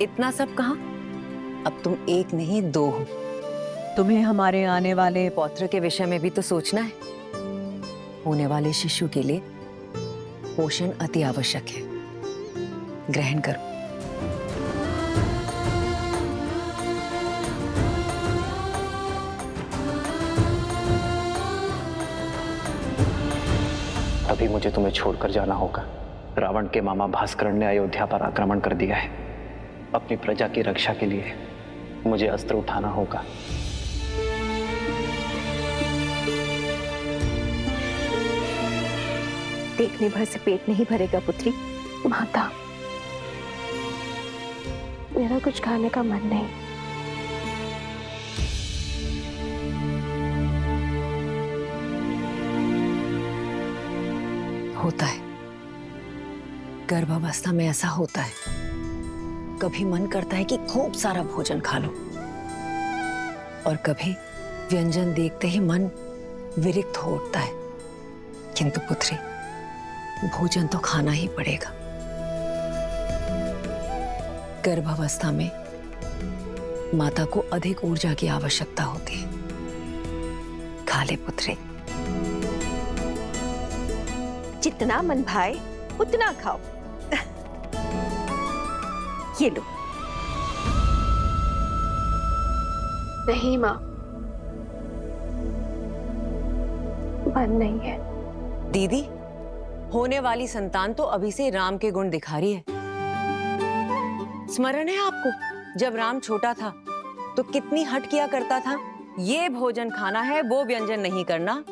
इतना सब कहाँ, अब तुम एक नहीं दो हो। तुम्हें हमारे आने वाले पौत्र के विषय में भी तो सोचना है। होने वाले शिशु के लिए पोषण अति आवश्यक है। ग्रहण करो। अभी मुझे तुम्हें छोड़कर जाना होगा। रावण के मामा भास्कर ने अयोध्या पर आक्रमण कर दिया है। अपनी प्रजा की रक्षा के लिए मुझे अस्त्र उठाना होगा। देखने भर से पेट नहीं भरेगा पुत्री। माता, मेरा कुछ खाने का मन नहीं। होता है, गर्भावस्था में ऐसा होता है। कभी मन करता है कि खूब सारा भोजन खा लो, और कभी व्यंजन देखते ही मन विरक्त हो उठता है। किंतु पुत्री, भोजन तो खाना ही पड़ेगा। गर्भावस्था में माता को अधिक ऊर्जा की आवश्यकता होती है। खा ले पुत्री। जितना मन भाए उतना खाओ। ये लो। नहीं माँ, मन नहीं है। दीदी, होने वाली संतान तो अभी से राम के गुण दिखा रही है। स्मरण है आपको, जब राम छोटा था तो कितनी हट किया करता था। ये भोजन खाना है, वो व्यंजन नहीं करना।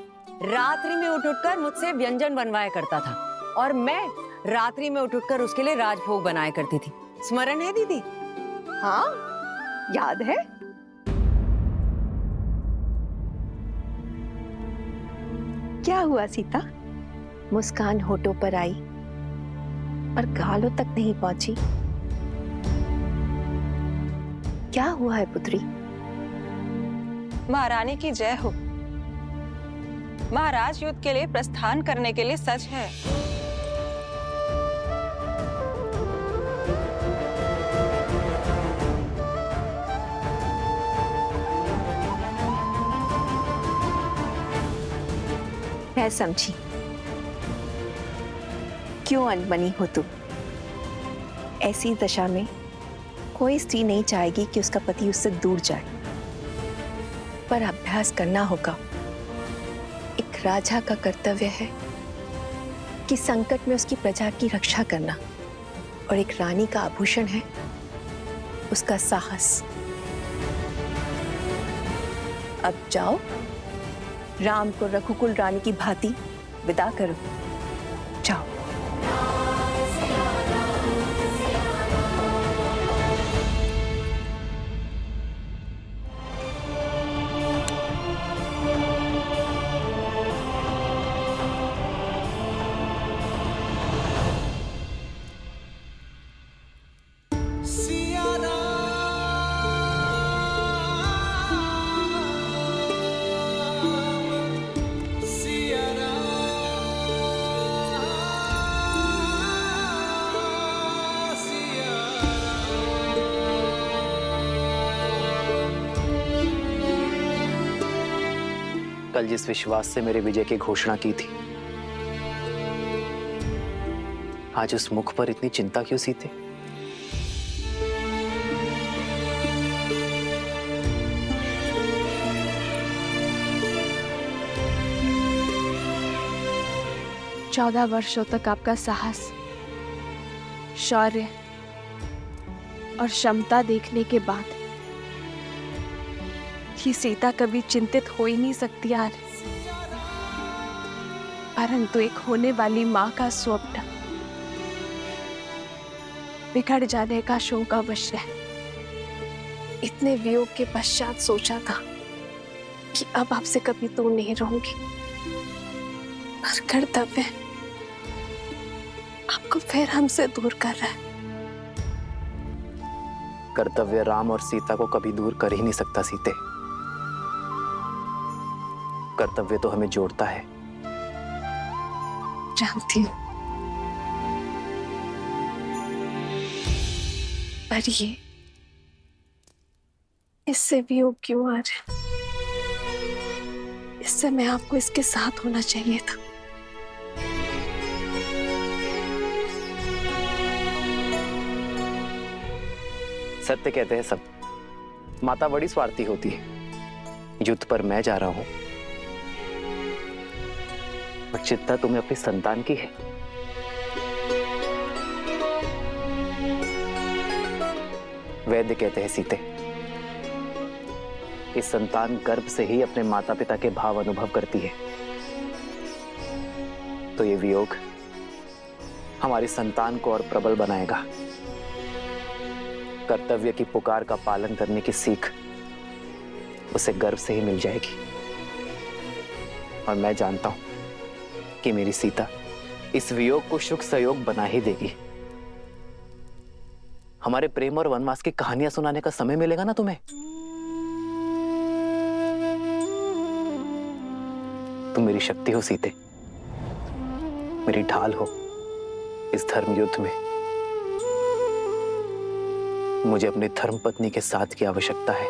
रात्रि में उठ उठकर मुझसे व्यंजन बनवाया करता था, और मैं रात्रि में उठ उठकर उसके लिए राजभोग बनाया करती थी। स्मरण है दीदी? हाँ, याद है। क्या हुआ सीता? मुस्कान होठों पर आई पर गालों तक नहीं पहुंची। क्या हुआ है पुत्री? महारानी की जय हो। महाराज युद्ध के लिए प्रस्थान करने के लिए सच है। मैं समझी। क्यों अनबनी हो तुम? ऐसी दशा में कोई स्त्री नहीं चाहेगी कि उसका पति उससे दूर जाए, पर अभ्यास करना होगा। एक राजा का कर्तव्य है कि संकट में उसकी प्रजा की रक्षा करना, और एक रानी का आभूषण है उसका साहस। अब जाओ, राम को रघुकुल रानी की भांति विदा करो। जाओ। कल जिस विश्वास से मेरे विजय की घोषणा की थी, आज उस मुख पर इतनी चिंता क्यों सीते? चौदह वर्षों तक आपका साहस, शौर्य और क्षमता देखने के बाद ही सीता कभी चिंतित हो ही नहीं सकती यार। परंतु एक होने वाली माँ का स्वप्न बिगड़ जाने का शोक अवश्य है। इतने वियोग के पश्चात सोचा था कि अब आपसे कभी दूर नहीं रहूंगी, पर कर्तव्य आपको फिर हमसे दूर कर रहा है। कर्तव्य राम और सीता को कभी दूर कर ही नहीं सकता सीते। कर्तव्य तो हमें जोड़ता है। जानती हूँ, पर ये इससे वियोग क्यों आ रहा है? इस समय आपको इसके साथ होना चाहिए था। सत्य कहते हैं सब। माता बड़ी स्वार्थी होती है। युद्ध पर मैं जा रहा हूं, और चिंता तुम्हें अपनी संतान की है। वैद्य कहते हैं सीते, कि संतान गर्भ से ही अपने माता पिता के भाव अनुभव करती है। तो ये वियोग हमारी संतान को और प्रबल बनाएगा। कर्तव्य की पुकार का पालन करने की सीख उसे गर्भ से ही मिल जाएगी। और मैं जानता हूं कि मेरी सीता इस वियोग को सुख सहयोग बना ही देगी। हमारे प्रेम और वनवास की कहानियां सुनाने का समय मिलेगा ना तुम्हें? तुम मेरी शक्ति हो सीते, मेरी ढाल हो इस धर्म युद्ध में। मुझे अपनी धर्म पत्नी के साथ की आवश्यकता है।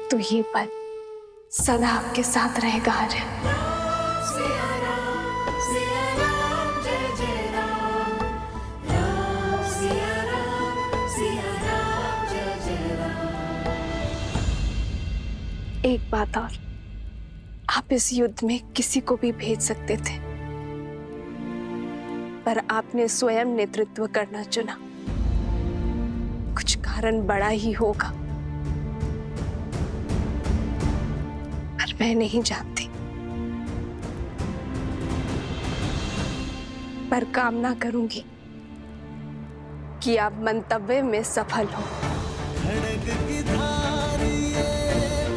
तो ये पल सदा आपके साथ रहेगा आर्य। एक बात और, आप इस युद्ध में किसी को भी भेज सकते थे, पर आपने स्वयं नेतृत्व करना चुना। कुछ कारण बड़ा ही होगा, पर मैं नहीं जानती। पर कामना करूंगी कि आप मंतव्य में सफल हो। खड़ग की धारिये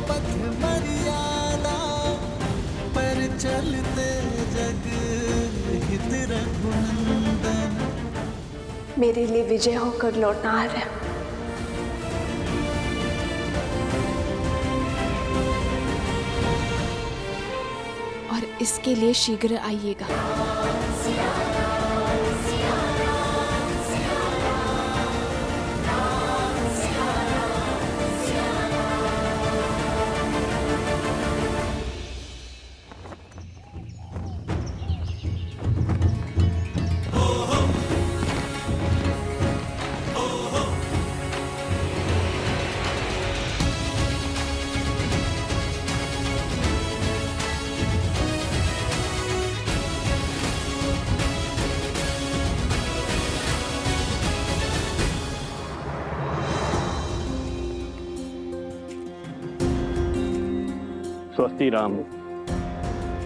पथ मर्यादा पर चलते जग हित रघुनंदन। मेरे लिए विजय होकर लौटना आ रहा है। और इसके लिए शीघ्र आइएगा। स्वस्ति राम,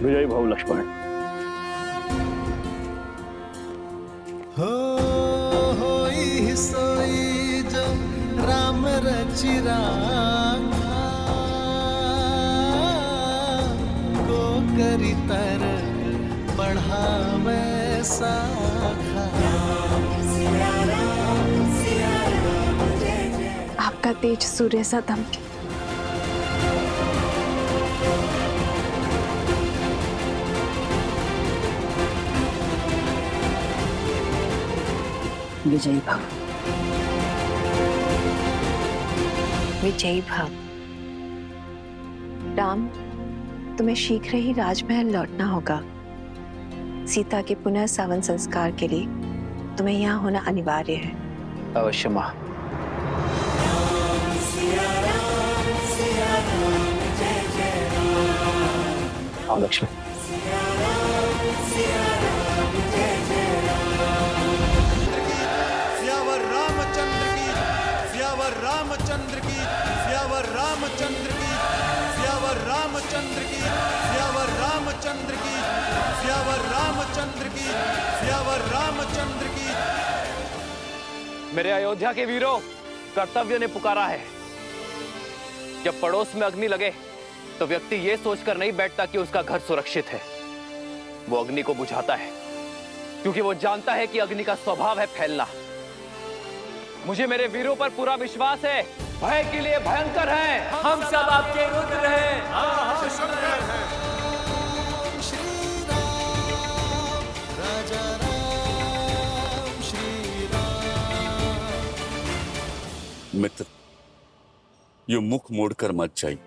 विजय भव लक्ष्मण। होई सोई जो राम रचि राखा, को करी तर बढ़ावे साखा। आपका तेज सूर्य सा दमके। विजयी भव। विजयी भव। राम, तुम्हें शीघ्र ही राजमहल लौटना होगा। सीता के पुनः सावन संस्कार के लिए तुम्हें यहाँ होना अनिवार्य है। अवश्य मां। आओ लक्ष्मण। सियावर रामचंद्र की, सियावर रामचंद्र की, सियावर रामचंद्र की, सियावर रामचंद्र की, सियावर रामचंद्र की, सियावर रामचंद्र की, सियावर रामचंद्र की। मेरे अयोध्या के वीरों, कर्तव्य ने पुकारा है। जब पड़ोस में अग्नि लगे तो व्यक्ति ये सोचकर नहीं बैठता कि उसका घर सुरक्षित है। वो अग्नि को बुझाता है, क्योंकि वो जानता है कि अग्नि का स्वभाव है फैलना। मुझे मेरे वीरों पर पूरा विश्वास है। भय के लिए भयंकर है। हम सब आपके रुद्र हैं। शंकर है। श्री राम, राजा राम। मित्र, यो मुख मोड़कर मत जाइए।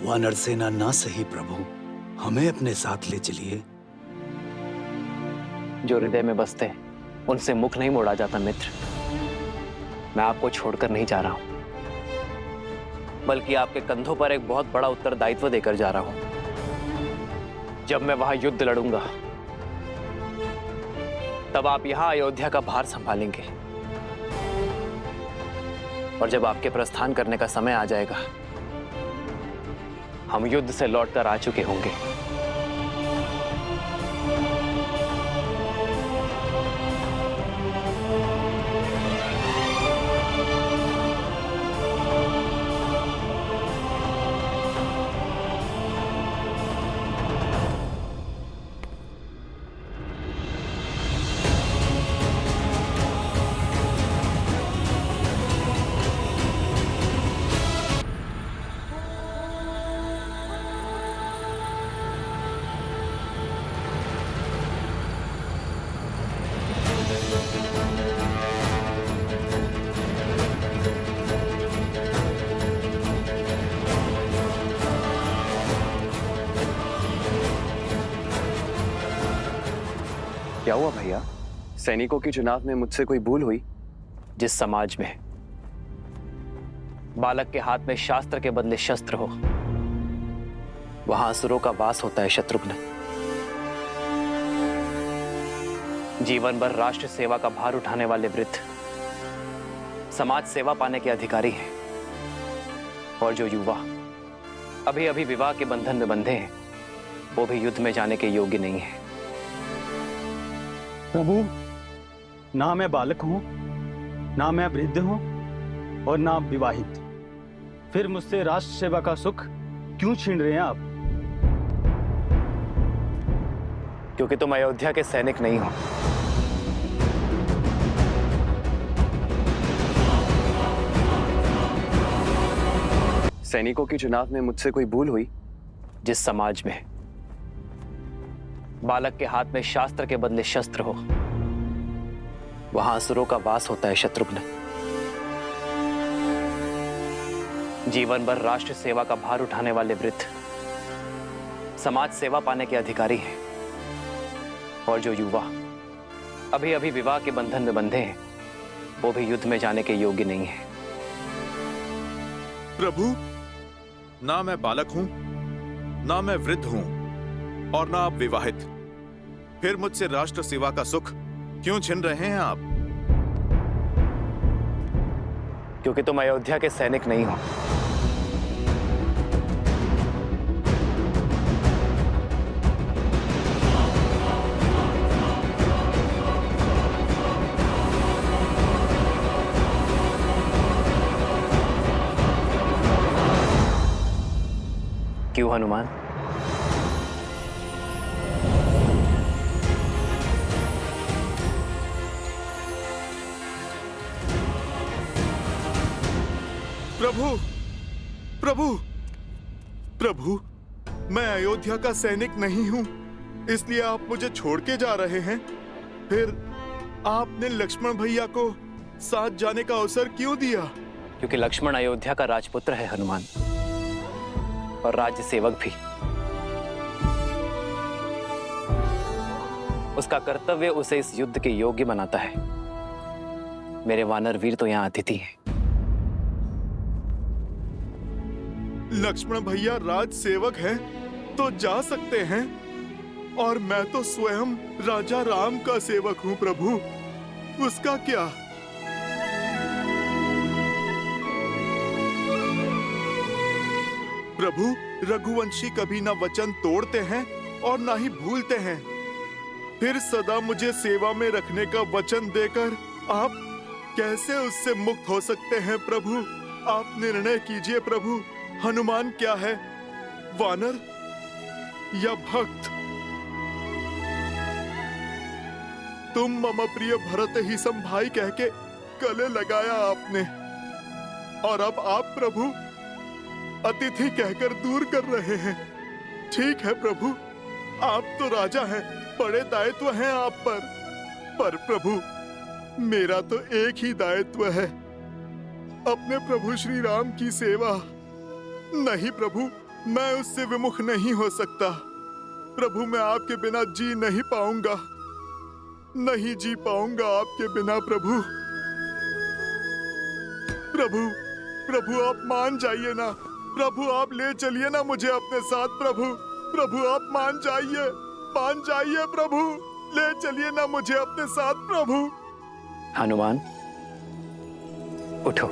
वानर सेना ना सही प्रभु, हमें अपने साथ ले चलिए। जो हृदय में बसते हैं उनसे मुख नहीं मोड़ा जाता मित्र। मैं आपको छोड़कर नहीं जा रहा हूं, बल्कि आपके कंधों पर एक बहुत बड़ा उत्तरदायित्व देकर जा रहा हूं। जब मैं वहां युद्ध लड़ूंगा तब आप यहां अयोध्या का भार संभालेंगे, और जब आपके प्रस्थान करने का समय आ जाएगा हम युद्ध से लौटकर आ चुके होंगे। क्या हुआ भैया? सैनिकों के चुनाव में मुझसे कोई भूल हुई? जिस समाज में बालक के हाथ में शास्त्र के बदले शस्त्र हो, वहां असुरों का वास होता है शत्रुघ्न। जीवन भर राष्ट्र सेवा का भार उठाने वाले वृद्ध समाज सेवा पाने के अधिकारी हैं, और जो युवा अभी अभी विवाह के बंधन में बंधे हैं वो भी युद्ध में जाने के योग्य नहीं है। प्रभु, ना मैं बालक हूं, ना मैं वृद्ध हूं, और ना विवाहित। फिर मुझसे राष्ट्र सेवा का सुख क्यों छीन रहे हैं आप? क्योंकि तुम अयोध्या के सैनिक नहीं हो। सैनिकों के चुनाव में मुझसे कोई भूल हुई? जिस समाज में बालक के हाथ में शास्त्र के बदले शस्त्र हो, वहां असुरों का वास होता है शत्रुघ्न। जीवन भर राष्ट्र सेवा का भार उठाने वाले वृद्ध समाज सेवा पाने के अधिकारी हैं, और जो युवा अभी अभी विवाह के बंधन में बंधे हैं वो भी युद्ध में जाने के योग्य नहीं है। प्रभु, ना मैं बालक हूं, ना मैं वृद्ध हूं, और ना आप विवाहित। फिर मुझसे राष्ट्र सेवा का सुख क्यों छीन रहे हैं आप? क्योंकि तुम अयोध्या के सैनिक नहीं हो। क्यों हनुमान? प्रभु, प्रभु, प्रभु, मैं अयोध्या का सैनिक नहीं हूं, इसलिए आप मुझे छोड़ के जा रहे हैं। फिर आपने लक्ष्मण भैया को साथ जाने का अवसर क्यों दिया? क्योंकि लक्ष्मण अयोध्या का राजपुत्र है हनुमान, और राज्य सेवक भी। उसका कर्तव्य उसे इस युद्ध के योग्य बनाता है। मेरे वानर वीर तो यहाँ अतिथि हैं। लक्ष्मण भैया राज सेवक हैं तो जा सकते हैं, और मैं तो स्वयं राजा राम का सेवक हूं प्रभु, उसका क्या? प्रभु, रघुवंशी कभी ना वचन तोड़ते हैं और ना ही भूलते हैं। फिर सदा मुझे सेवा में रखने का वचन देकर आप कैसे उससे मुक्त हो सकते हैं प्रभु? आप निर्णय कीजिए प्रभु, हनुमान क्या है, वानर या भक्त? तुम मम प्रिय भरत ही सम भाई कह के गले लगाया आपने, और अब आप प्रभु अतिथि कहकर दूर कर रहे हैं। ठीक है प्रभु, आप तो राजा हैं, बड़े दायित्व हैं आप पर प्रभु मेरा तो एक ही दायित्व है, अपने प्रभु श्री राम की सेवा। नहीं प्रभु, मैं उससे विमुख नहीं हो सकता। प्रभु, मैं आपके बिना जी नहीं पाऊंगा, नहीं जी पाऊंगा आपके बिना प्रभु। प्रभु, प्रभु आप मान जाइए ना। प्रभु आप ले चलिए ना मुझे अपने साथ। प्रभु, प्रभु आप मान जाइए प्रभु, ले चलिए ना मुझे अपने साथ प्रभु। हनुमान उठो।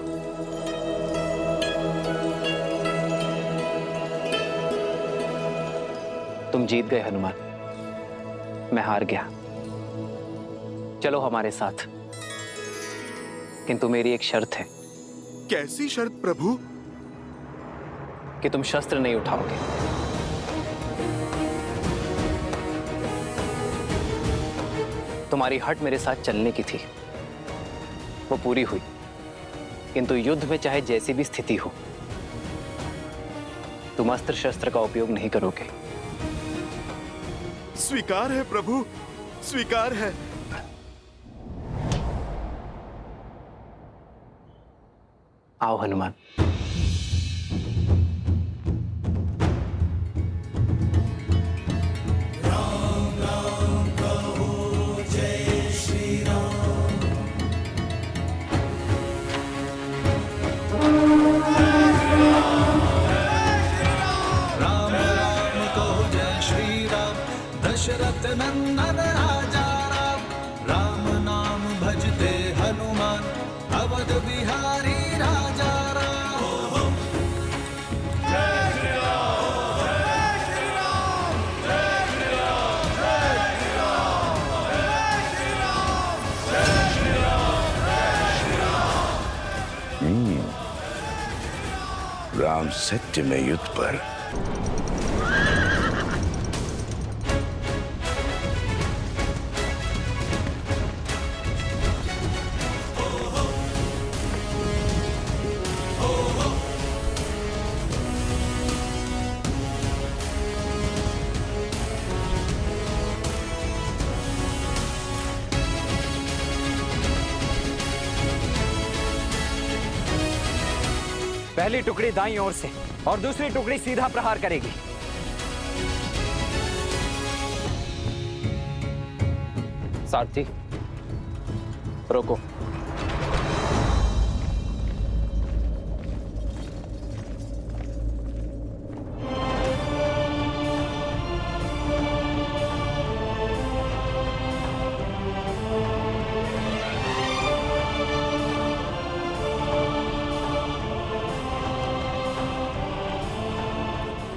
तुम जीत गए हनुमान, मैं हार गया। चलो हमारे साथ, किंतु मेरी एक शर्त है। कैसी शर्त प्रभु? कि तुम शस्त्र नहीं उठाओगे। तुम्हारी हट मेरे साथ चलने की थी, वो पूरी हुई, किंतु युद्ध में चाहे जैसी भी स्थिति हो, तुम अस्त्र शस्त्र का उपयोग नहीं करोगे। स्वीकार है प्रभु, स्वीकार है। आओ हनुमान। दशरथ नंदन राजा राम, राम नाम भजते हनुमान, अवध बिहारी राजा राम। जय श्री राम, जय श्री राम, जय श्री राम, जय श्री राम, जय श्री राम, जय श्री राम, जय श्री राम। राम सत्य में युद्ध पर पहली टुकड़ी दाईं ओर से और दूसरी टुकड़ी सीधा प्रहार करेगी। सारथी रोको।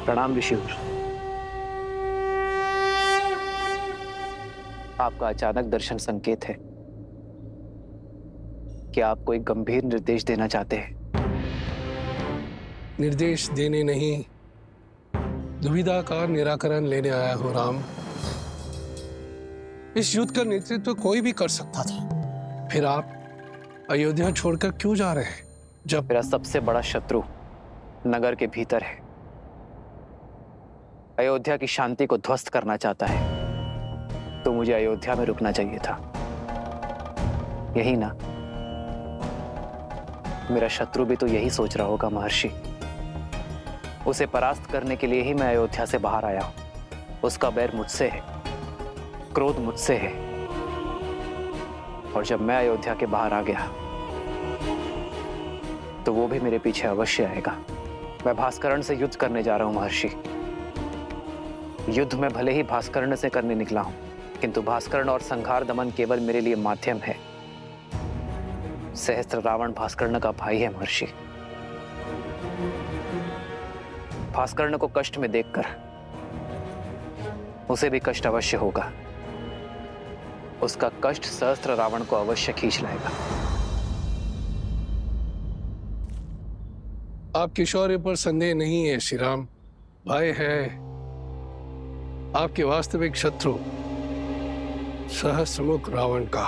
प्रणाम ऋषिवर। आपका अचानक दर्शन संकेत है कि आप कोई गंभीर निर्देश देना चाहते हैं। निर्देश देने नहीं, दुविधा का निराकरण लेने आया हूं राम। इस युद्ध का नेतृत्व कोई भी कर सकता था, फिर आप अयोध्या छोड़कर क्यों जा रहे हैं? जब मेरा सबसे बड़ा शत्रु नगर के भीतर है, अयोध्या की शांति को ध्वस्त करना चाहता है, तो मुझे अयोध्या में रुकना चाहिए था। यही ना? मेरा शत्रु भी तो यही सोच रहा होगा महर्षि। उसे परास्त करने के लिए ही मैं अयोध्या से बाहर आया हूं। उसका बैर मुझसे है, क्रोध मुझसे है, और जब मैं अयोध्या के बाहर आ गया तो वो भी मेरे पीछे अवश्य आएगा। मैं भास्करण से युद्ध करने जा रहा हूं महर्षि। युद्ध में भले ही भास्करण से करने निकला हूं, किंतु भास्करण और संहार दमन केवल मेरे लिए माध्यम है। सहस्त्र रावण भास्कर्ण का भाई है महर्षि। भास्कर्ण को कष्ट में देखकर उसे भी कष्ट अवश्य होगा। उसका कष्ट सहस्त्र रावण को अवश्य खींच लाएगा। आपके शौर्य पर संदेह नहीं है श्री राम। भय है आपके वास्तविक शत्रु सहस्त्रमुख रावण का,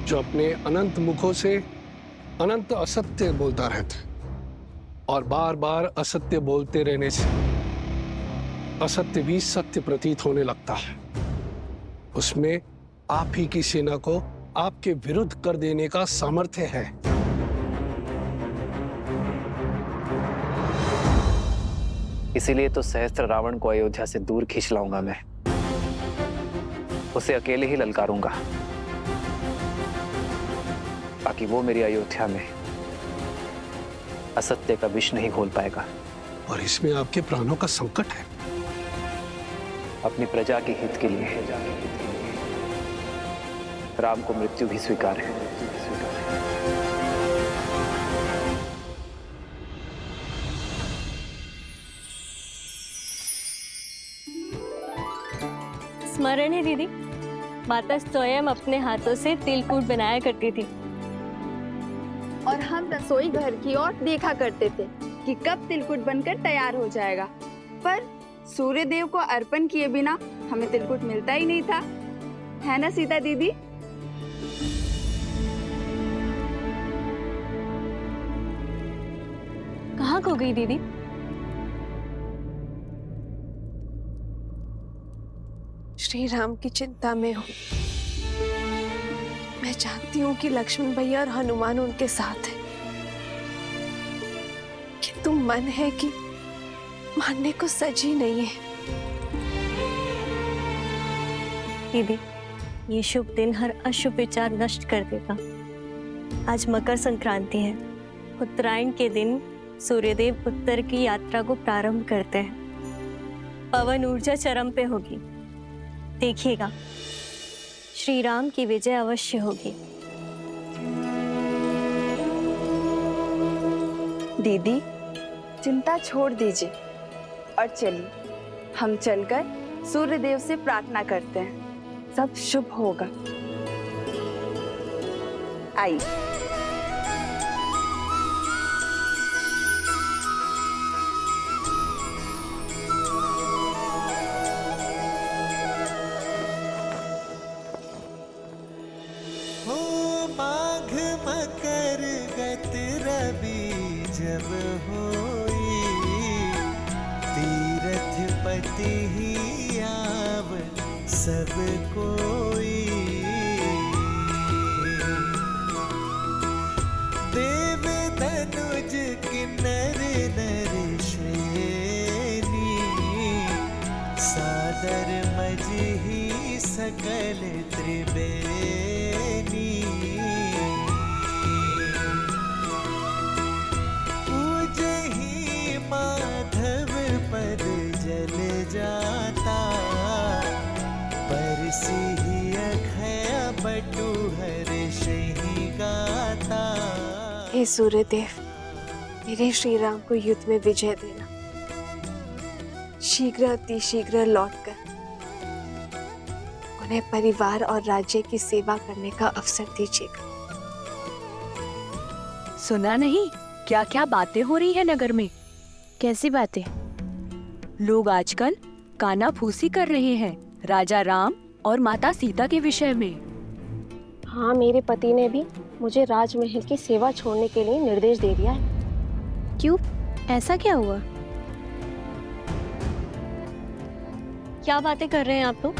जो अपने अनंत मुखों से अनंत असत्य बोलता रहता है, और बार बार असत्य बोलते रहने से असत्य भी सत्य प्रतीत होने लगता है। उसमें आप ही की सेना को आपके विरुद्ध कर देने का सामर्थ्य है। इसीलिए तो सहस्त्र रावण को अयोध्या से दूर खींच लाऊंगा मैं। उसे अकेले ही ललकारूंगा, ताकि वो मेरी अयोध्या में असत्य का विष नहीं घोल पाएगा। और इसमें आपके प्राणों का संकट है। अपनी प्रजा के हित के लिए राम को मृत्यु भी स्वीकार है। स्मरण है दीदी, माता स्वयं अपने हाथों से तिलकूट बनाया करती थी और हम रसोई घर की ओर देखा करते थे कि कब तिलकुट बनकर तैयार हो जाएगा। पर सूर्य देव को अर्पण किए बिना हमें तिलकुट मिलता ही नहीं था, है ना सीता दीदी? कहाँ खो गई दीदी? श्री राम की चिंता में हूँ। मैं जानती हूँ कि लक्ष्मण भैया और हनुमान उनके साथ हैं, किंतु मन है कि मानने को सजी नहीं है। दीदी, ये शुभ दिन हर अशुभ विचार नष्ट कर देगा। आज मकर संक्रांति है। उत्तरायण के दिन सूर्यदेव उत्तर की यात्रा को प्रारंभ करते हैं। पवन ऊर्जा चरम पे होगी। देखिएगा, श्री राम की विजय अवश्य होगी। दीदी, चिंता छोड़ दीजिए और चलिए हम चलकर सूर्य देव से प्रार्थना करते हैं, सब शुभ होगा। आइए। माघ मकर गत रवि जब होई, तीरथ पति ही आव सब कोई। देव तनुज किन्नर नर श्रेणी, सादर मजही सकल त्रिवेणी। पूजहि माधव पद जल जाता, परसिहि अखय बटु हर्षहि गाता। हे सूर्यदेव, मेरे श्री राम को युद्ध में विजय देना। शीघ्र अति शीघ्र लौटकर उन्हें परिवार और राज्य की सेवा करने का अवसर दीजिएगा। सुना नहीं क्या क्या बातें हो रही है नगर में? कैसी बातें? लोग आजकल कानाफूसी कर रहे हैं राजा राम और माता सीता के विषय में। हाँ, मेरे पति ने भी मुझे राजमहल की सेवा छोड़ने के लिए निर्देश दे दिया है। क्यों? ऐसा क्या हुआ? क्या बातें कर रहे हैं आप लोग?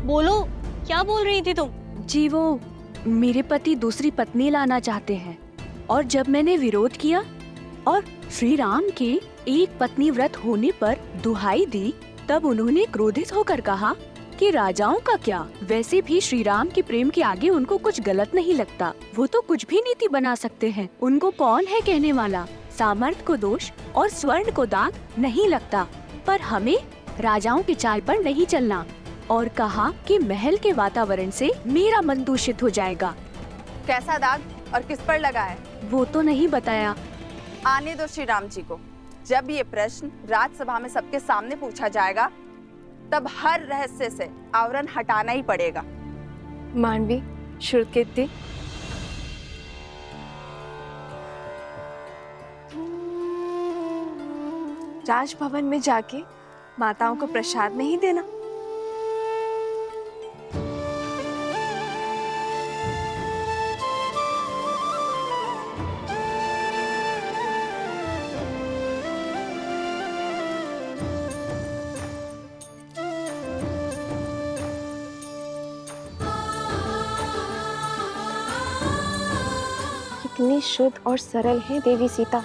बोलो, क्या बोल रही थी तुम? जी, वो मेरे पति दूसरी पत्नी लाना चाहते हैं, और जब मैंने विरोध किया और श्री राम के एक पत्नी व्रत होने पर दुहाई दी, तब उन्होंने क्रोधित होकर कहा कि राजाओं का क्या, वैसे भी श्री राम के प्रेम के आगे उनको कुछ गलत नहीं लगता। वो तो कुछ भी नीति बना सकते हैं। उनको कौन है कहने वाला? सामर्थ्य को दोष और स्वर्ण को दाग नहीं लगता। पर हमें राजाओं की चाल पर नहीं चलना। और कहा कि महल के वातावरण से मेरा मन दूषित हो जाएगा। कैसा दाग और किस पर लगा है? वो तो नहीं बताया। आने दो श्री राम जी को। जब ये प्रश्न राजसभा में सबके सामने पूछा जाएगा, तब हर रहस्य से आवरण हटाना ही पड़ेगा। मानवी, श्रुतकीर्ति, राजभवन में जाके माताओं को प्रसाद नहीं देना। कितनी शुद्ध और सरल है देवी सीता।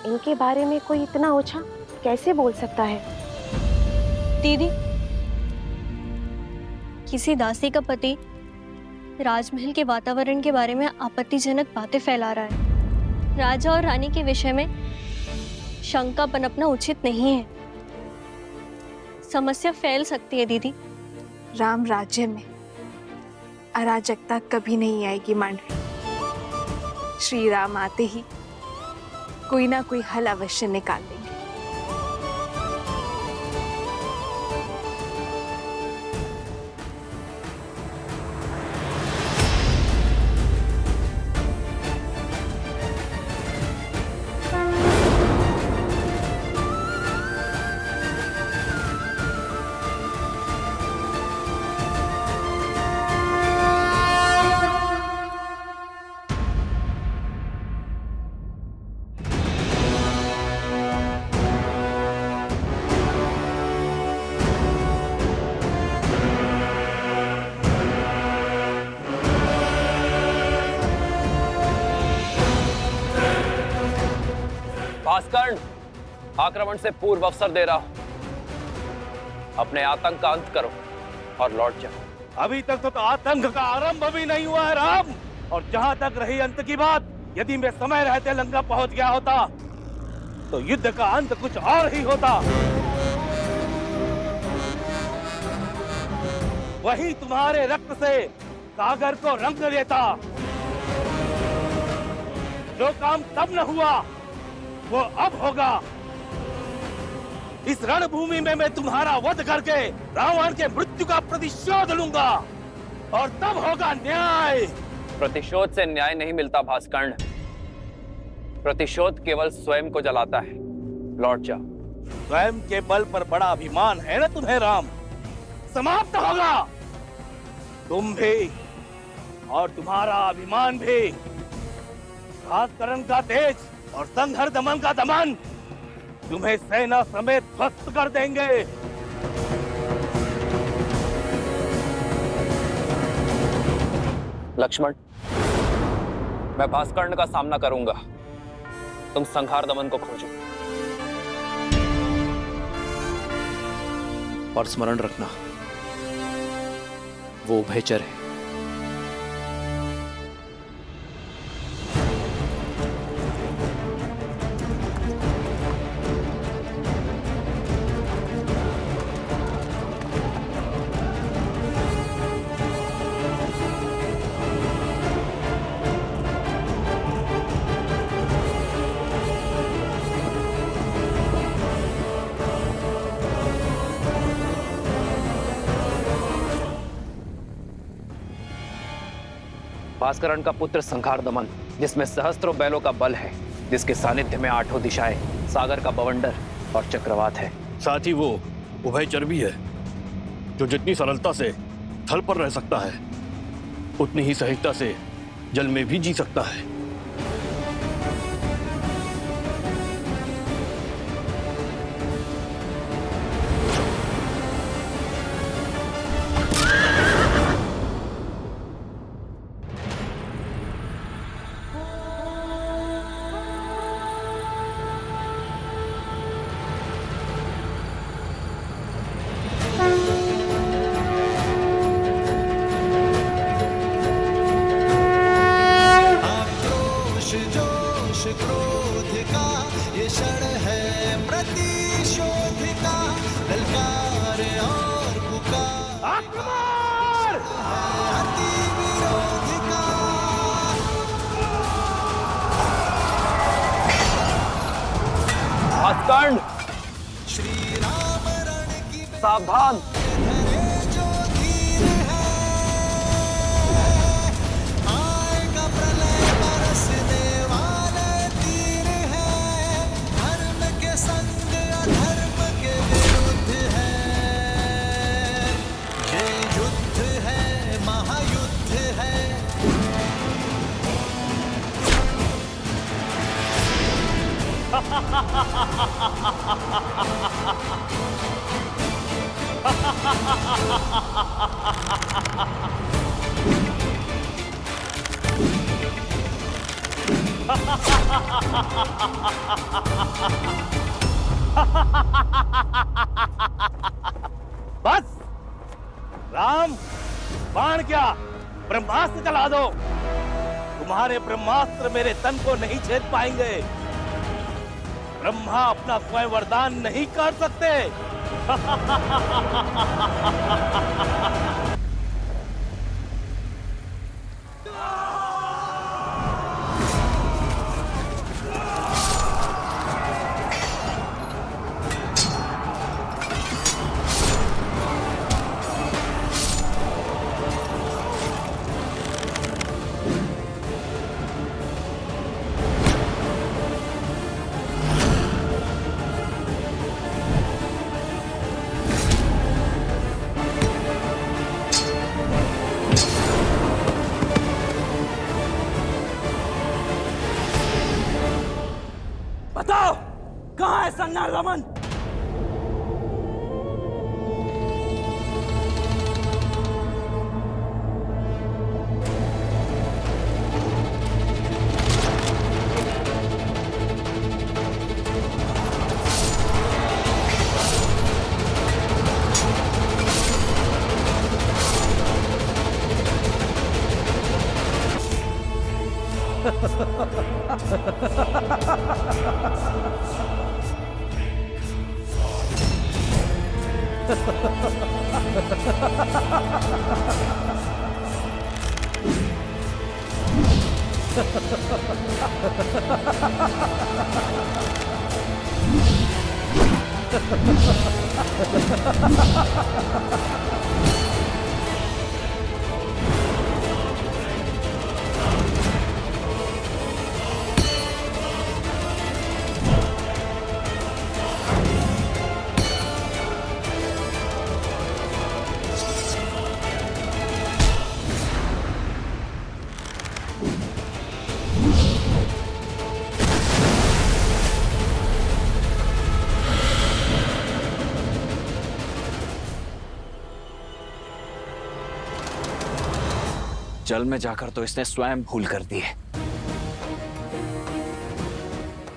इनके बारे में कोई इतना ओछा कैसे बोल सकता है? दीदी, किसी दासी का पति राजमहल के वातावरण के बारे में आपत्तिजनक बातें फैला रहा है। राजा और रानी के विषय में शंका पनपना उचित नहीं है। समस्या फैल सकती है दीदी। राम राज्य में अराजकता कभी नहीं आएगी मांडवी। श्री राम आते ही कोई ना कोई हल अवश्य निकाल देंगे। भास्कर्ण, आक्रमण से पूर्व अवसर दे रहा हूं। अपने आतंक का अंत करो और लौट जाओ। अभी तक तो आतंक का आरंभ भी नहीं हुआ है राम। और जहां तक रही अंत की बात, यदि मैं समय रहते लंका पहुंच गया होता तो युद्ध का अंत कुछ और ही होता। वही तुम्हारे रक्त से सागर को रंग देता। जो काम तब न हुआ वो अब होगा। इस रणभूमि में मैं तुम्हारा वध करके रावण के मृत्यु का प्रतिशोध लूंगा और तब होगा न्याय। प्रतिशोध से न्याय नहीं मिलता भास्कर्ण। प्रतिशोध केवल स्वयं को जलाता है। लौट जाओ। स्वयं के बल पर बड़ा अभिमान है ना तुम्हें राम। समाप्त होगा तुम भी और तुम्हारा अभिमान भी। भास्करण का तेज और संघर दमन का दमन तुम्हें सेना समेत ध्वस्त कर देंगे। लक्ष्मण, मैं भास्कर्ण का सामना करूंगा। तुम संहार दमन को खोजो। और स्मरण रखना, वो उभयचर है। भास्करण का पुत्र संहार दमन, जिसमें सहस्त्रों बैलों का बल है, जिसके सानिध्य में आठों दिशाएं, सागर का बवंडर और चक्रवात है। साथ ही वो उभयचर भी है, जो जितनी सरलता से थल पर रह सकता है, उतनी ही सहजता से जल में भी जी सकता है। भास्कर्ण, सावधान। बस राम, बाण क्या, ब्रह्मास्त्र चला दो। तुम्हारे ब्रह्मास्त्र मेरे तन को नहीं छेद पाएंगे। ब्रह्मा अपना स्वयं वरदान नहीं कर सकते। बताओ कहां है संज्ञान रमन? जल में जाकर तो इसने स्वयं भूल कर दी है।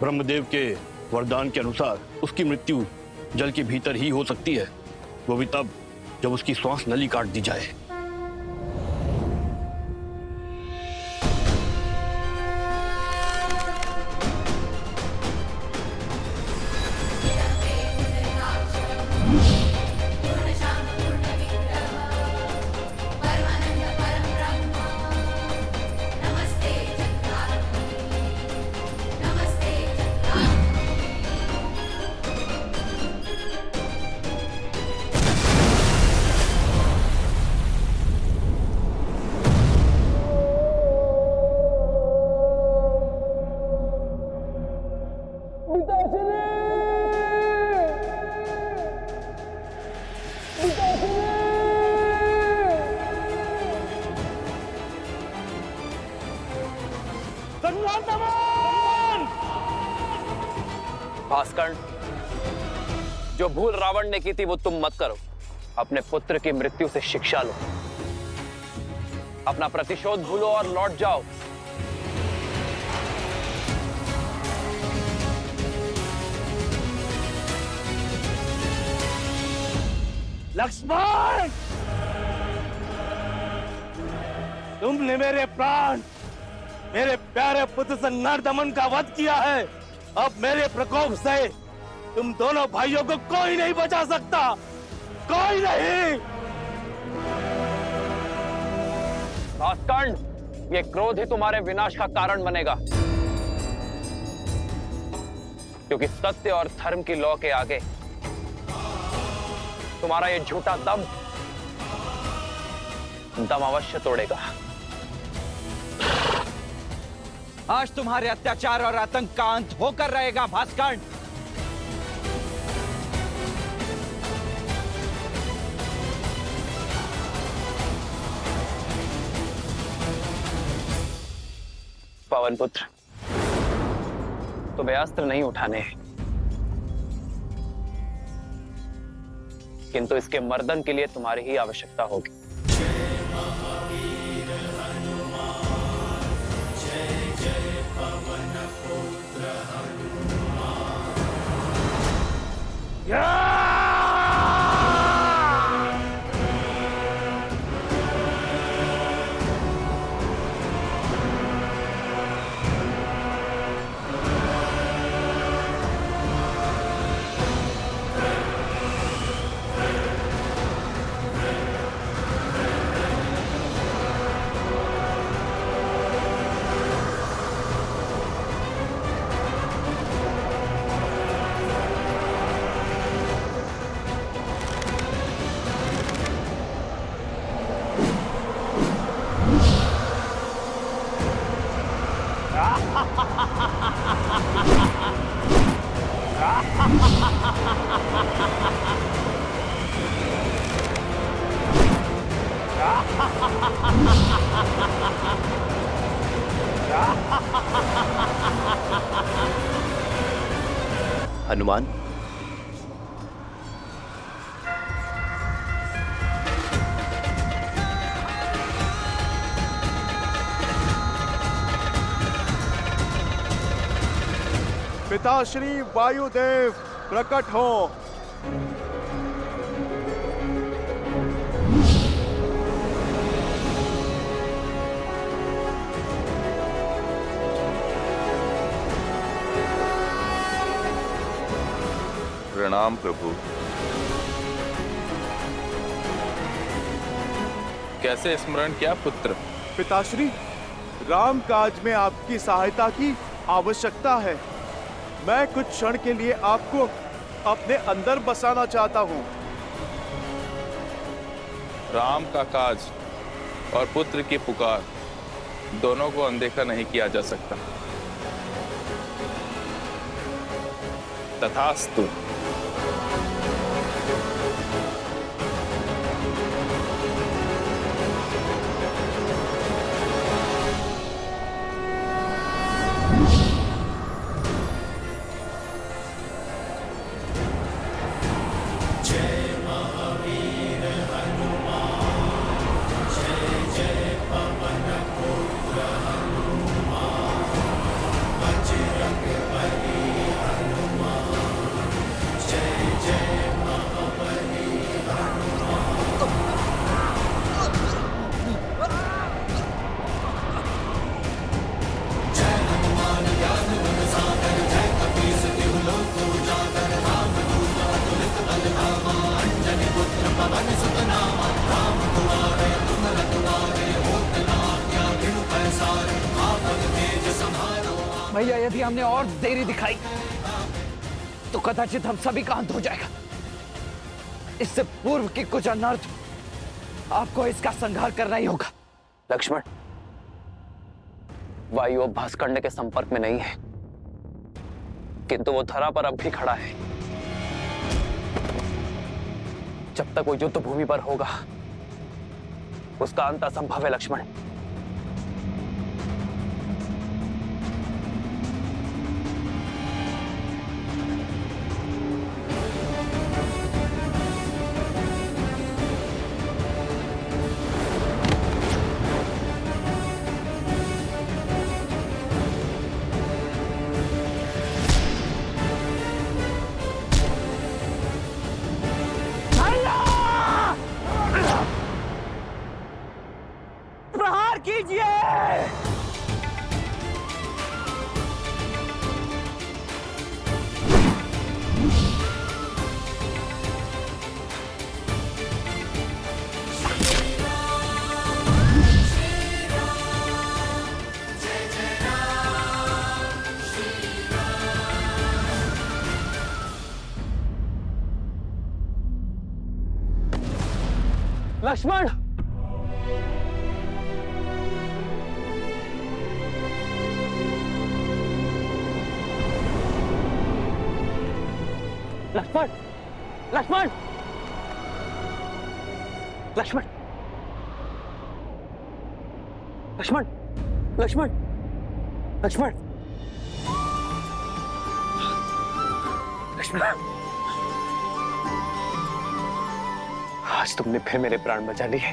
ब्रह्मदेव के वरदान के अनुसार उसकी मृत्यु जल के भीतर ही हो सकती है, वो भी तब जब उसकी श्वास नली काट दी जाए। भास्कर्ण, जो भूल रावण ने की थी वो तुम मत करो। अपने पुत्र की मृत्यु से शिक्षा लो, अपना प्रतिशोध भूलो और लौट जाओ। लक्ष्मण, तुमने मेरे प्राण, मेरे प्यारे पुत्र संज्ञान दमन का वध किया है। अब मेरे प्रकोप से तुम दोनों भाइयों को कोई नहीं बचा सकता, कोई नहीं। भास्कर्ण, ये क्रोध ही तुम्हारे विनाश का कारण बनेगा, क्योंकि सत्य और धर्म की लौ के आगे तुम्हारा ये झूठा दम अवश्य तोड़ेगा। आज तुम्हारे अत्याचार और आतंक का अंत होकर रहेगा भास्कर्ण। पवन पुत्र, तुम्हें अस्त्र नहीं उठाने हैं, किंतु इसके मर्दन के लिए तुम्हारी ही आवश्यकता होगी। हनुमान, पिताश्री वायुदेव प्रकट हो। प्रणाम प्रभु। कैसे स्मरण किया पुत्र? पिताश्री, राम काज में आपकी सहायता की आवश्यकता है। मैं कुछ क्षण के लिए आपको अपने अंदर बसाना चाहता हूँ। राम का काज और पुत्र की पुकार दोनों को अनदेखा नहीं किया जा सकता। तथास्तु। भैया, यदि हमने और देरी दिखाई तो कदाचित हम सभी का अंत हो जाएगा। इससे पूर्व की कुछ अनर्थ आपको इसका संहार करना ही होगा। लक्ष्मण, वायु अब भास्कर्ण्य के संपर्क में नहीं है, किंतु वो धरा पर अब भी खड़ा है। जब तक वो युद्ध भूमि पर होगा, उसका अंत असंभव है लक्ष्मण। प्रहार कीजिए। लक्ष्मण, लक्ष्मण, लक्ष्मण, लक्ष्मण, लक्ष्मण, लक्ष्मण, लक्ष्मण, लक्ष्मण, आज तुमने फिर मेरे प्राण बचा लिए।